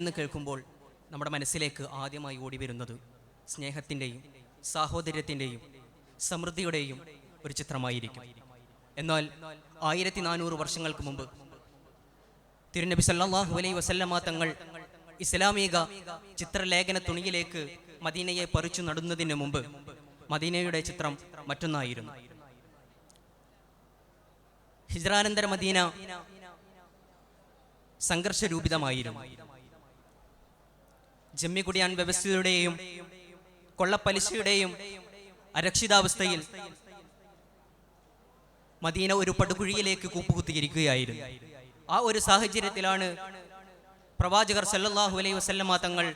എന്ന് കേൾക്കുമ്പോൾ നമ്മുടെ മനസ്സിലേക്ക് ആദ്യമായി ഓടി വരുന്നത് സ്നേഹത്തിൻ്റെയും സാഹോദര്യത്തിൻ്റെയും സമൃദ്ധിയുടെയും ഒരു ചിത്രമായിരിക്കും. എന്നാൽ 1400 വർഷങ്ങൾക്ക് മുമ്പ് തിരുനബി സല്ലല്ലാഹു അലൈഹി വസല്ലമ തങ്ങൾ ഇസ്ലാമിക ചിത്രലേഖന തുണിയിലേക്ക് മദീനയെ പറിച്ചു നടുന്നതിന് മുമ്പ് മദീനയുടെ ചിത്രം മറ്റൊന്നായിരുന്നു. ഹിജ്റാനന്തര മദീന സംഘർഷരൂപിതമായിരുന്നു. ജമ്മികുടിയാൻ വ്യവസ്ഥയുടെയും കൊള്ളപ്പലിശയുടെയും അരക്ഷിതാവസ്ഥയിൽ മദീന ഒരു പടുകുഴിയിലേക്ക് കൂപ്പുകുത്തിയിരിക്കുകയായിരുന്നു. ആ ഒരു സാഹചര്യത്തിലാണ് പ്രവാചകർ സല്ലല്ലാഹു അലൈഹി വസല്ലമ തങ്ങൾ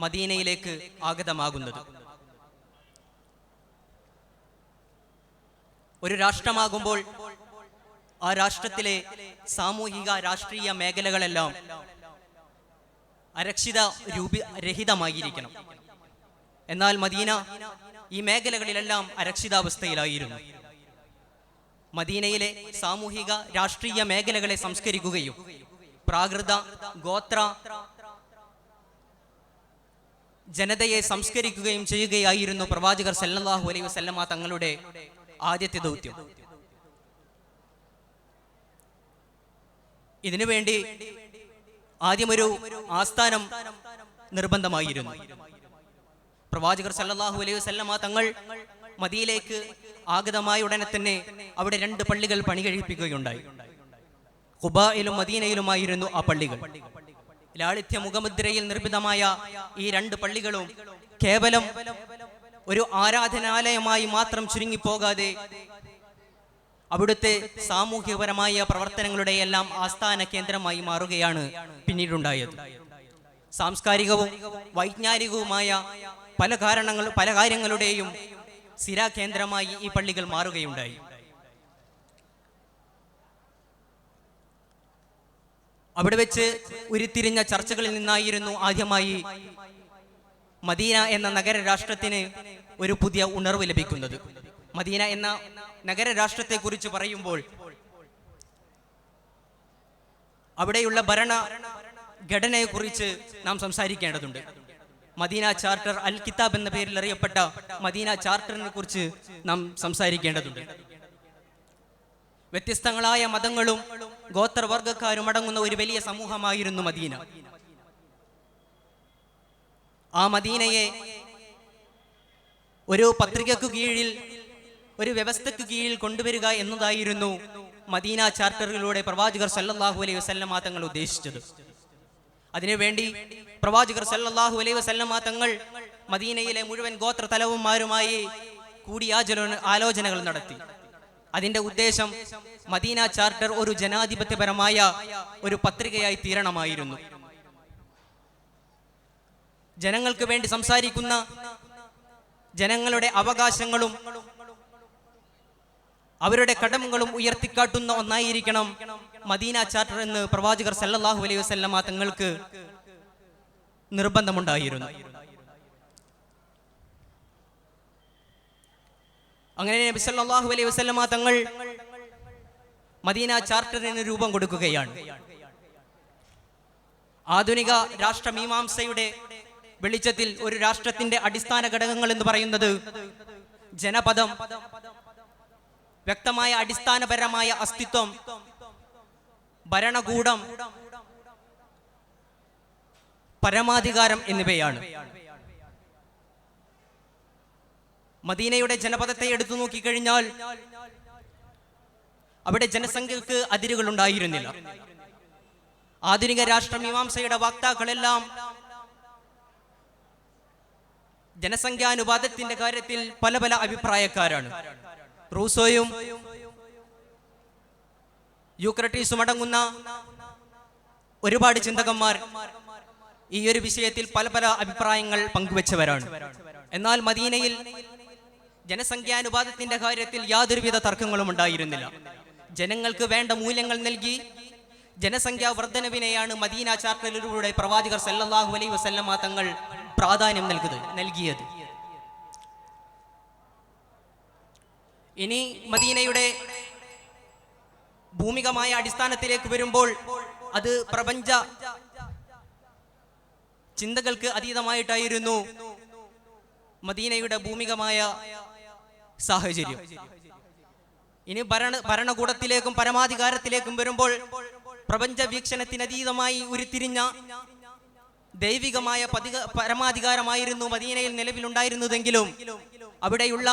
മദീനയിലേക്ക് ആഗതമാകുന്നത്. ഒരു രാഷ്ട്രമാകുമ്പോൾ ആ രാഷ്ട്രത്തിലെ സാമൂഹിക രാഷ്ട്രീയ മേഖലകളെല്ലാം രഹിതമായിരിക്കണം. എന്നാൽ മദീന ഈ മേഖലകളിലെല്ലാം അരക്ഷിതാവസ്ഥയിലായിരുന്നു. മദീനയിലെ സാമൂഹിക രാഷ്ട്രീയ മേഖലകളെ സംസ്കരിക്കുകയും പ്രാകൃത ഗോത്ര ജനതയെ സംസ്കരിക്കുകയും ചെയ്യുകയായിരുന്നു പ്രവാചകർ സല്ലല്ലാഹു അലൈഹി വസല്ലമ തങ്ങളുടെ ആദ്യത്തെ ദൗത്യം. ഇതിനുവേണ്ടി ആദ്യമൊരു ആസ്ഥാനം നിർബന്ധമായിരുന്നു. പ്രവാചകർ സല്ലല്ലാഹു അലൈഹി വസല്ലമ തങ്ങൾ മദീനയിലേക്ക് ആഗതമായ ഉടനെ തന്നെ അവിടെ 2 പള്ളികൾ പണി കഴിപ്പിക്കുകയുണ്ടായി. ഖുബായിലും മദീനയിലുമായിരുന്നു ആ പള്ളികൾ. ലാളിത്യ മുഖമുദ്രയിൽ നിർമ്മിതമായ ഈ 2 പള്ളികളും കേവലം ഒരു ആരാധനാലയമായി മാത്രം ചുരുങ്ങിപ്പോകാതെ അവിടുത്തെ സാമൂഹികപരമായ പ്രവർത്തനങ്ങളുടെ എല്ലാം ആസ്ഥാന കേന്ദ്രമായി മാറുകയാണ് പിന്നീടുണ്ടായത്. സാംസ്കാരികവും വൈജ്ഞാനികവുമായ പല കാര്യങ്ങളുടെയും സ്ഥിരകേന്ദ്രമായി ഈ പള്ളികൾ മാറുകയുണ്ടായി. അവിടെ വെച്ച് ഉരുത്തിരിഞ്ഞ ചർച്ചകളിൽ നിന്നായിരുന്നു ആദ്യമായി മദീന എന്ന നഗരരാഷ്ട്രത്തിന് ഒരു പുതിയ ഉണർവ് ലഭിക്കുന്നത്. മദീന എന്ന നഗരരാഷ്ട്രത്തെ കുറിച്ച് പറയുമ്പോൾ അവിടെയുള്ള ഭരണ ഘടനയെക്കുറിച്ച് നാം സംസാരിക്കേണ്ടതുണ്ട്. മദീന ചാർട്ടർ, അൽ കിതാബ് എന്ന പേരിൽ അറിയപ്പെട്ട മദീന ചാർട്ടറിനെ കുറിച്ച് നാം സംസാരിക്കേണ്ടതുണ്ട്. വ്യത്യസ്തങ്ങളായ മതങ്ങളും ഗോത്രവർഗക്കാരും അടങ്ങുന്ന ഒരു വലിയ സമൂഹമായിരുന്നു മദീന. ആ മദീനയെ ഒരു പത്രികക്ക് കീഴിൽ, ഒരു വ്യവസ്ഥയ്ക്ക് കീഴിൽ കൊണ്ടുവരിക എന്നതായിരുന്നു മദീന ചാർട്ടറിലൂടെ പ്രവാചകർ സല്ലല്ലാഹു അലൈഹി വസല്ലമ തങ്ങൾ ഉദ്ദേശിച്ചത്. അതിനുവേണ്ടി പ്രവാചകർ സല്ലല്ലാഹു അലൈഹി വസല്ലമ തങ്ങൾ മദീനയിലെ മുഴുവൻ ഗോത്ര തലവന്മാരുമായി ആലോചനകൾ നടത്തി. അതിന്റെ ഉദ്ദേശം മദീന ചാർട്ടർ ഒരു ജനാധിപത്യപരമായ ഒരു പത്രികയായി തീരണമായിരുന്നു. ജനങ്ങൾക്ക് വേണ്ടി സംസാരിക്കുന്ന, ജനങ്ങളുടെ അവകാശങ്ങളും അവരുടെ കടമകളും ഉയർത്തിക്കാട്ടുന്ന ഒന്നായിരിക്കണം മദീന ചാർട്ടർ എന്ന് പ്രവാചകർ സല്ലല്ലാഹു അലൈഹി വസല്ലമ തങ്ങൾക്ക് നിർബന്ധമുണ്ടായിരുന്നു. അങ്ങനെ നബി സല്ലല്ലാഹു അലൈഹി വസല്ലമ തങ്ങൾ മദീന ചാർട്ടറിന് രൂപം കൊടുക്കുകയാണ്. ആധുനിക രാഷ്ട്രമീമാംസയുടെ വെളിച്ചത്തിൽ ഒരു രാഷ്ട്രത്തിന്റെ അടിസ്ഥാന ഘടകങ്ങൾ എന്ന് പറയുന്നത് ജനപദം, വ്യക്തമായ അടിസ്ഥാനപരമായ അസ്തിത്വം, ഭരണകൂടം, പരമാധികാരം എന്നിവയാണ്. മദീനയുടെ ജനപദത്തെ എടുത്തു നോക്കിക്കഴിഞ്ഞാൽ അവിടെ ജനസംഖ്യക്ക് അതിരുകൾ ഉണ്ടായിരുന്നില്ല. ആധുനിക രാഷ്ട്രമീമാംസയുടെ വക്താക്കളെല്ലാം ജനസംഖ്യാനുപാതത്തിന്റെ കാര്യത്തിൽ പല അഭിപ്രായക്കാരാണ്. റൂസോയും യൂക്രട്ടീസും അടങ്ങുന്ന ഒരുപാട് ചിന്തകന്മാർ ഈ ഒരു വിഷയത്തിൽ പല അഭിപ്രായങ്ങൾ പങ്കുവെച്ചവരാണ്. എന്നാൽ മദീനയിൽ ജനസംഖ്യാനുപാതത്തിന്റെ കാര്യത്തിൽ യാതൊരുവിധ തർക്കങ്ങളും ഉണ്ടായിരുന്നില്ല. ജനങ്ങൾക്ക് വേണ്ട മൂല്യങ്ങൾ നൽകി ജനസംഖ്യാ വർധനവിനെയാണ് മദീന ചാർട്ടറിലൂടെ പ്രവാചകർ സല്ലല്ലാഹു അലൈഹി വസല്ലമ തങ്ങൾ പ്രാധാന്യം നൽകിയത്. ഇനി മദീനയുടെ ഭൂമികമായ അടിസ്ഥാനത്തിലേക്ക് വരുമ്പോൾ അത് പ്രപഞ്ച ചിന്തകൾക്ക് അതീതമായിട്ടായിരുന്നു മദീനയുടെ ഭൂമികമായ സാഹചര്യം. ഇനി ഭരണകൂടത്തിലേക്കും പരമാധികാരത്തിലേക്കും വരുമ്പോൾ പ്രപഞ്ച വീക്ഷണത്തിനതീതമായി ഉരുത്തിരിഞ്ഞ ദൈവികമായ പരമാധികാരമായിരുന്നു മദീനയിൽ നിലവിലുണ്ടായിരുന്നതെങ്കിലും അവിടെയുള്ള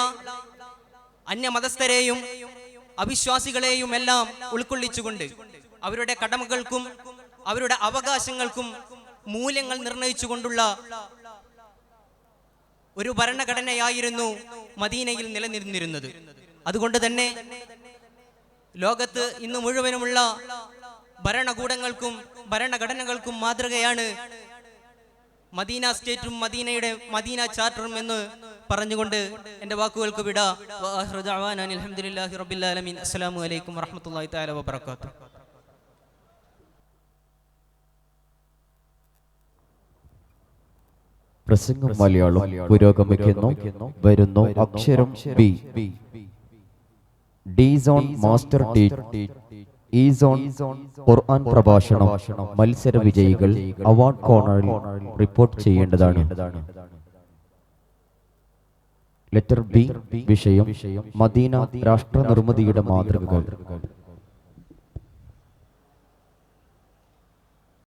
അന്യമതസ്ഥരെയും അവിശ്വാസികളെയും എല്ലാം ഉൾക്കൊള്ളിച്ചുകൊണ്ട് അവരുടെ കടമകൾക്കും അവരുടെ അവകാശങ്ങൾക്കും മൂല്യങ്ങൾ നിർണയിച്ചുകൊണ്ടുള്ള ഒരു ഭരണഘടനയായിരുന്നു മദീനയിൽ നിലനിന്നിരുന്നത്. അതുകൊണ്ട് തന്നെ ലോകത്ത് ഇന്ന് മുഴുവനുമുള്ള ഭരണകൂടങ്ങൾക്കും ഭരണഘടനകൾക്കും മാതൃകയാണ് മദീന സ്റ്റേറ്റും മദീന ചാർട്ടറും എന്ന് പറഞ്ഞുകൊണ്ട് എൻ്റെ വാക്കുകൾക്ക് വിട. അൽഹംദുലില്ലാഹി റബ്ബിൽ ആലമീൻ. അസ്സലാമു അലൈക്കും വറഹ്മത്തുള്ളാഹി തആല വബറകാതുഹു. പ്രസംഗം മലയാളം പുരോഗമിക്കുന്നു. വരുന്നു അക്ഷരം ബി. ഡി സോൺ മാസ്റ്റർ ഈ സോൺ ഖുർആൻ പ്രഭാഷണം മത്സര വിജയികൾ അവാർഡ് കോർണറിൽ റിപ്പോർട്ട് ചെയ്യേണ്ടതാണ്. Letter B. വിഷയം മദീന രാഷ്ട്ര നിർമ്മിതിയുടെ മാതൃകകൾ.